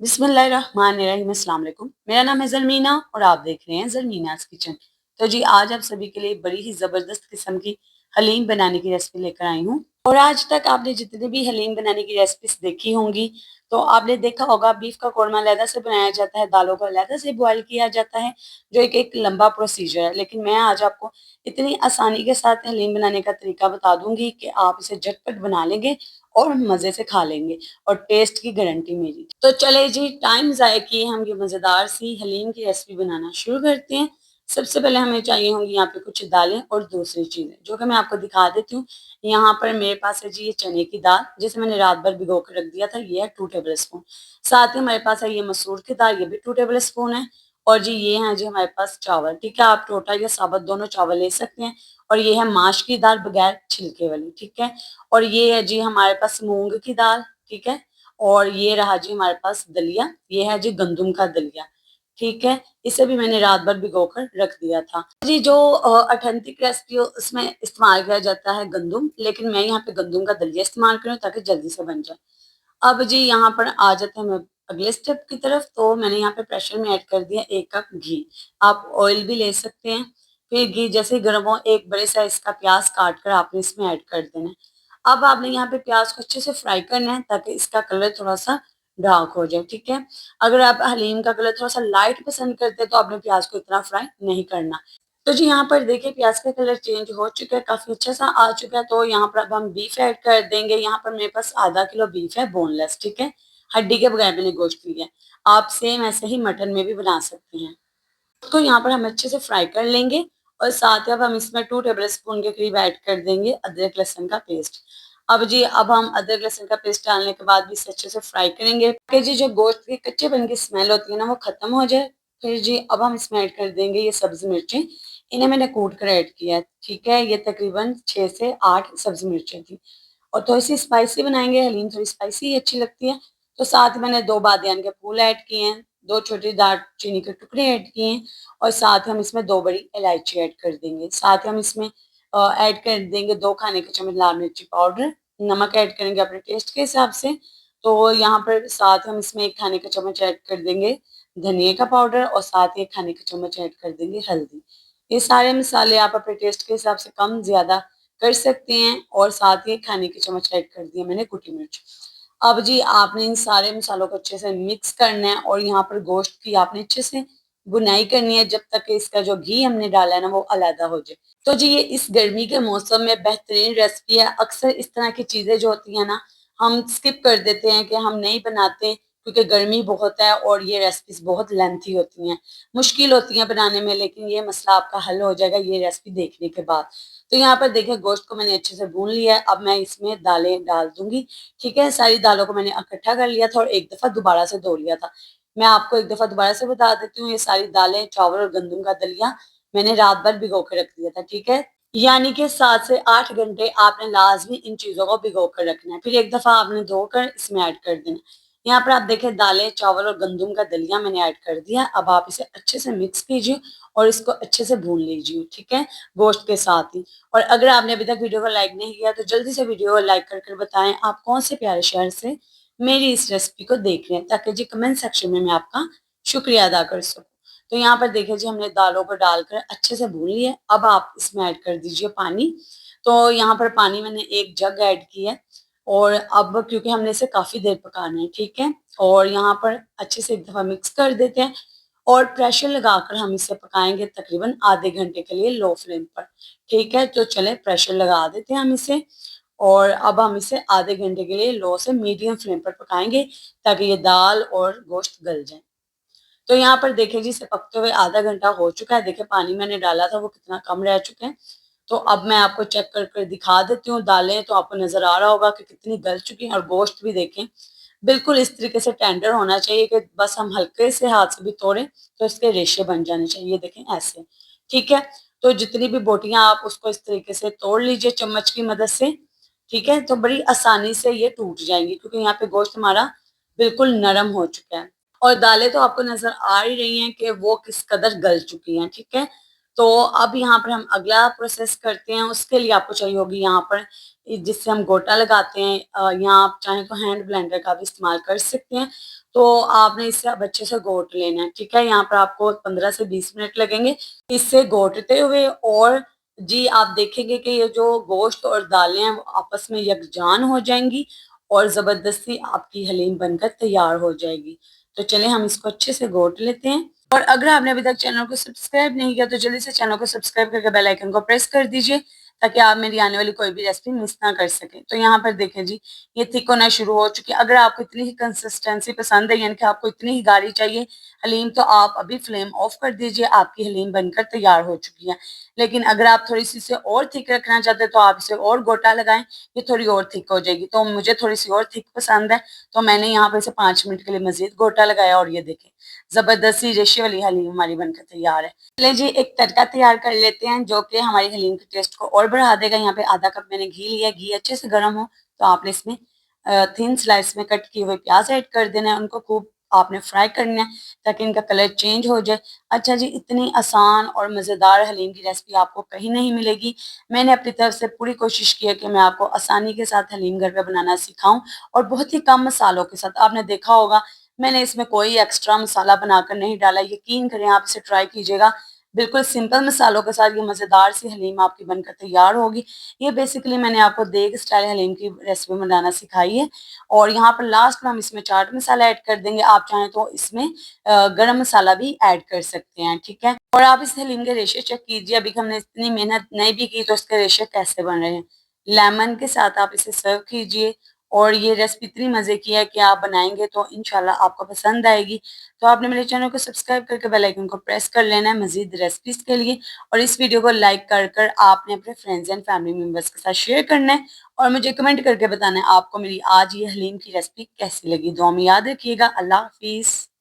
बिस्मिल्लाहिर्रहमानिर्रहीम, अस्सलाम वालेकुम। मेरा नाम है ज़लमीना और आप देख रहे हैं ज़लमीनाज़ किचन। तो जी आज आप सभी के लिए बड़ी ही ज़बरदस्त किस्म की हलीम बनाने की रेसिपी लेकर आई हूँ। और आज तक आपने जितने भी हलीम बनाने की रेसिपीज़ देखी होंगी, तो आपने देखा होगा बीफ का कोरमा अलहदा से बनाया जाता है, दालों को अलहदा से बॉयल किया जाता है, जो एक लंबा प्रोसीजर है। लेकिन मैं आज आपको इतनी आसानी के साथ हलीम बनाने का तरीका बता दूँगी कि आप इसे झटपट बना लेंगे और मज़े से खा लेंगे। और टेस्ट की गारंटी मेरी। तो चले जी टाइम ज़ाया किए हम ये मज़ेदार सी हलीम की रेसिपी बनाना शुरू करते हैं। सबसे पहले हमें चाहिए होंगी यहाँ पे कुछ दालें और दूसरी चीज़ें जो कि मैं आपको दिखा देती हूँ। यहाँ पर मेरे पास है जी ये चने की दाल जिसे मैंने रात भर भिगो कर रख दिया था, ये है 2 टेबल स्पून। साथ ही हमारे पास है ये मसूर की दाल, ये भी 2 टेबल स्पून है। और जी ये हैं जी हमारे पास चावल, ठीक है, आप टोटा या साबुत दोनों चावल ले सकते हैं। और ये है माश की दाल बगैर छिलके वाली, ठीक है। और ये है जी हमारे पास मूंग की दाल, ठीक है। और ये रहा जी हमारे पास दलिया, ये है जी गंदुम का दलिया, ठीक है। इसे भी मैंने रात भर भिगोकर रख दिया था। जी जो ऑथेंटिक रेसिपी हो उसमें इस्तेमाल किया जाता है गंदुम, लेकिन मैं यहाँ पे गंदुम का दलिया इस्तेमाल कर रही हूँ ताकि जल्दी से बन जाए। अब जी यहाँ पर आ जाते हैं हम अगले स्टेप की तरफ। तो मैंने यहाँ पे प्रेशर में ऐड कर दिया 1 कप घी। आप ऑयल भी ले सकते हैं। फिर घी जैसे ही गर्म हो, एक बड़े साइज का प्याज काट कर आपने इसमें ऐड कर देना है। अब आपने यहाँ पे प्याज को अच्छे से फ्राई करना है ताकि इसका कलर थोड़ा सा डार्क हो जाए, ठीक है। अगर आप हलीम का कलर थोड़ा सा लाइट पसंद करते हैं तो आपने प्याज को इतना फ्राई नहीं करना। तो जी यहाँ पर देखिए प्याज का कलर चेंज हो चुका है, काफी अच्छा सा आ चुका है। तो यहाँ पर अब हम बीफ ऐड कर देंगे। यहाँ पर मेरे पास आधा किलो बीफ है, बोनलेस, ठीक है, हड्डी के बगैर मैंने गोश्त लिया है। आप सेम ऐसे ही मटन में भी बना सकते हैं। तो यहाँ पर हम अच्छे से फ्राई कर लेंगे। और साथ ही अब हम इसमें 2 टेबल स्पून के करीब ऐड कर देंगे अदरक लहसुन का पेस्ट। अब जी अब हम अदरक लहसुन का पेस्ट डालने के बाद भी इसे अच्छे से फ्राई करेंगे कि जी जो गोश्त की कच्चेपन की स्मेल होती है ना वो खत्म हो जाए। फिर जी अब हम इसमें ऐड कर देंगे ये सब्जी मिर्चें। इन्हें मैंने कूट कर ऐड किया है, ठीक है। ये तकरीबन 6 से 8 सब्जी मिर्चें थी। और थोड़ी सी स्पाइसी बनाएंगे, हलीम थोड़ी स्पाइसी ही अच्छी लगती है। तो साथ ही मैंने 2 बादियान के फूल ऐड किए हैं, 2 छोटी दालचीनी के टुकड़े ऐड किए हैं। और साथ ही हम इसमें 2 बड़ी इलायची ऐड कर देंगे। साथ ही हम इसमें ऐड कर देंगे 2 खाने के चम्मच लाल मिर्ची पाउडर। नमक ऐड करेंगे अपने टेस्ट के हिसाब से। तो यहाँ पर साथ हम इसमें 1 खाने का चम्मच ऐड कर देंगे धनिये का पाउडर और साथ ही 1 खाने का चम्मच ऐड कर देंगे हल्दी। ये सारे मसाले आप अपने टेस्ट के हिसाब से कम ज़्यादा कर सकते हैं। और साथ ही 1 खाने की चम्मच ऐड कर दिया मैंने कुटी मिर्च। अब जी आपने इन सारे मसालों को अच्छे से मिक्स करना है और यहाँ पर गोश्त की आपने अच्छे से भुनाई करनी है जब तक कि इसका जो घी हमने डाला है ना वो अलहदा हो जाए। तो जी ये इस गर्मी के मौसम में बेहतरीन रेसिपी है। अक्सर इस तरह की चीज़ें जो होती हैं ना हम स्किप कर देते हैं कि हम नहीं बनाते क्योंकि गर्मी बहुत है और ये रेसिपीज़ बहुत लेंथी होती हैं, मुश्किल होती हैं बनाने में। लेकिन ये मसला आपका हल हो जाएगा ये रेसिपी देखने के बाद। तो यहाँ पर देखिए गोश्त को मैंने अच्छे से भून लिया है। अब मैं इसमें दालें डाल दूंगी, ठीक है। सारी दालों को मैंने इकट्ठा कर लिया था और एक दफा दोबारा से धो लिया था। मैं आपको एक दफा दोबारा से बता देती हूँ, ये सारी दालें चावल और गंदम का दलिया मैंने रात भर भिगो के रख दिया था, ठीक है। यानी कि 7 से 8 घंटे आपने लाजमी इन चीजों को भिगो कर रखना है। फिर एक दफा आपने धोकर इसमें ऐड कर देना। यहाँ पर आप देखें दालें चावल और गंदम का दलिया मैंने ऐड कर दिया। अब आप इसे अच्छे से मिक्स कीजिए और इसको अच्छे से भून लीजिए, ठीक है, गोश्त के साथ ही। और अगर आपने अभी तक वीडियो को लाइक नहीं किया तो जल्दी से वीडियो को लाइक कर बताएं आप कौन से प्यारे शहर से मेरी इस रेसिपी को देख रहे हैं ताकि जी कमेंट सेक्शन में मैं आपका शुक्रिया अदा कर सकूं। तो यहाँ पर देखिए जी हमने दालों को डालकर अच्छे से भून लिया। अब आप इसमें ऐड कर दीजिए पानी। तो यहाँ पर पानी मैंने 1 जग ऐड किया है। और अब क्योंकि हमने इसे काफी देर पकाना है, ठीक है। और यहाँ पर अच्छे से एक दफा मिक्स कर देते हैं और प्रेशर लगाकर हम इसे पकाएंगे तकरीबन आधे घंटे के लिए लो फ्लेम पर, ठीक है। तो चले प्रेशर लगा देते हैं हम इसे। और अब हम इसे आधे घंटे के लिए लो से मीडियम फ्लेम पर पकाएंगे ताकि ये दाल और गोश्त गल जाए। तो यहाँ पर देखिए जी इसे पकते हुए आधा घंटा हो चुका है। देखिए पानी मैंने डाला था वो कितना कम रह चुका है। तो अब मैं आपको चेक कर दिखा देती हूँ दालें। तो आपको नजर आ रहा होगा कि कितनी गल चुकी हैं और गोश्त भी देखें बिल्कुल इस तरीके से टेंडर होना चाहिए कि बस हम हल्के से हाथ से भी तोड़ें तो इसके रेशे बन जाने चाहिए, देखें ऐसे, ठीक है। तो जितनी भी बोटियां आप उसको इस तरीके से तोड़ लीजिए चम्मच की मदद से, ठीक है। तो बड़ी आसानी से ये टूट जाएंगी क्योंकि यहाँ पे गोश्त हमारा बिल्कुल नरम हो चुका है। और दालें तो आपको नजर आ ही रही हैं कि वो किस कदर गल चुकी हैं, ठीक है। तो अब यहाँ पर हम अगला प्रोसेस करते हैं। उसके लिए आपको चाहिए होगी यहाँ पर जिससे हम गोटा लगाते हैं, या आप चाहें तो हैंड ब्लेंडर का भी इस्तेमाल कर सकते हैं। तो आपने इसे अब अच्छे से घोट लेना है, ठीक है? यहाँ पर आपको 15 से 20 मिनट लगेंगे इसे घोटते हुए। और जी, आप देखेंगे कि ये जो गोश्त और दालें हैं वो आपस में यकजान हो जाएँगी और ज़बरदस्ती आपकी हलीम बनकर तैयार हो जाएगी। तो चलिए हम इसको अच्छे से घोट लेते हैं। और अगर आपने अभी तक चैनल को सब्सक्राइब नहीं किया तो जल्दी से चैनल को सब्सक्राइब करके बेल आइकन को प्रेस कर दीजिए, ताकि आप मेरी आने वाली कोई भी रेसिपी मिस ना कर सकें। तो यहाँ पर देखें जी, ये थिक होना शुरू हो चुकी है। अगर आपको इतनी ही कंसिस्टेंसी पसंद है, यानी कि आपको इतनी ही गाढ़ी चाहिए हलीम, तो आप अभी फ्लेम ऑफ कर दीजिए, आपकी हलीम बनकर तैयार हो चुकी है। लेकिन अगर आप थोड़ी-सी इसे और थिक रखना चाहते हैं तो आप इसे और गोटा लगाएँ, ये थोड़ी और थिक हो जाएगी। तो मुझे थोड़ी-सी और थिक पसंद है, तो मैंने यहाँ पे इसे 5 मिनट के लिए मज़ीद गोटा लगाया और ये देखें, ज़बरदस्त सी रेशे वाली हलीम हमारी बनकर तैयार है। चलिए जी, एक तड़का तैयार कर लेते हैं जो कि हमारी हलीम के टेस्ट को और बढ़ा देगा। यहाँ पे आधा कप मैंने घी लिया है, घी अच्छे से गर्म हो तो आपने इसमें थिन स्लाइस में कट किए हुए प्याज ऐड कर देना है, उनको खूब आपने फ्राई करना है ताकि इनका कलर चेंज हो जाए। अच्छा जी, इतनी आसान और मज़ेदार हलीम की रेसिपी आपको कहीं नहीं मिलेगी। मैंने अपनी तरफ से पूरी कोशिश की है कि मैं आपको आसानी के साथ हलीम घर पे बनाना सिखाऊं और बहुत ही कम मसालों के साथ। आपने देखा होगा मैंने इसमें कोई एक्स्ट्रा मसाला बनाकर नहीं डाला। यकीन करें, आप इसे ट्राई कीजिएगा, बिल्कुल सिंपल मसालों के साथ ये मज़ेदार सी हलीम आपकी बनकर तैयार होगी। ये बेसिकली मैंने आपको देग स्टाइल हलीम की रेसिपी बनाना सिखाई है। और यहाँ पर लास्ट में हम इसमें चाट मसाला ऐड कर देंगे। आप चाहें तो इसमें गरम मसाला भी ऐड कर सकते हैं, ठीक है? और आप इस हलीम के रेशे चेक कीजिए, अभी हमने इतनी मेहनत नहीं भी की तो इसके रेशे कैसे बन रहे हैं। लेमन के साथ आप इसे सर्व कीजिए और ये रेसिपी इतनी मज़े की है कि आप बनाएँगे तो इंशाल्लाह आपको पसंद आएगी। तो आपने मेरे चैनल को सब्सक्राइब करके बेल आइकन को प्रेस कर लेना है मज़ीद रेसिपीज़ के लिए, और इस वीडियो को लाइक कर आपने अपने फ्रेंड्स एंड फैमिली मेंबर्स के साथ शेयर करना है और मुझे कमेंट करके बताना है आपको मेरी आज ये हलीम की रेसिपी कैसी लगी। दुआ में याद रखिएगा। अल्लाह हाफ़िज़।